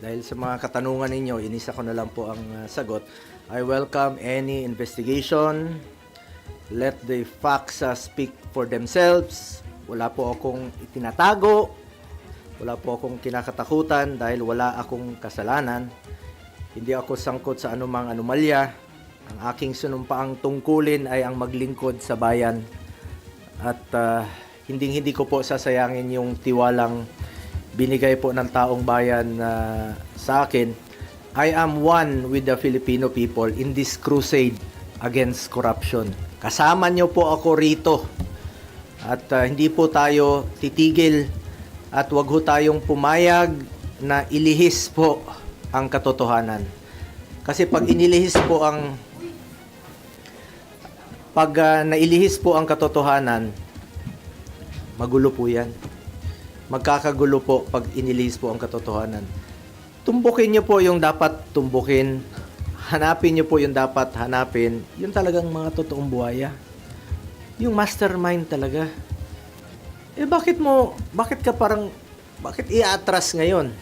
Dahil sa mga katanungan ninyo, inisa ko na lang po ang sagot. I welcome any investigation. Let the facts speak for themselves. Wala po akong itinatago. Wala po akong kinakatakutan dahil wala akong kasalanan. Hindi ako sangkot sa anumang anomalya. Ang aking sinumpaang tungkulin ay ang maglingkod sa bayan. At hindi ko po sasayangin yung tiwalang binigay po ng taong bayan sa akin. I am one with the Filipino people in this crusade against corruption. Kasama niyo po ako rito. At hindi po tayo titigil at wag ho tayong pumayag na ilihis po ang katotohanan. Kasi pag nailihis po ang katotohanan, magulo po yan. Magkakagulo po pag inilihis po ang katotohanan. Tumbukin niyo po yung dapat tumbukin. Hanapin niyo po yung dapat hanapin. Yun talagang mga totoong buhaya. Yung mastermind talaga. Bakit i-atras ngayon?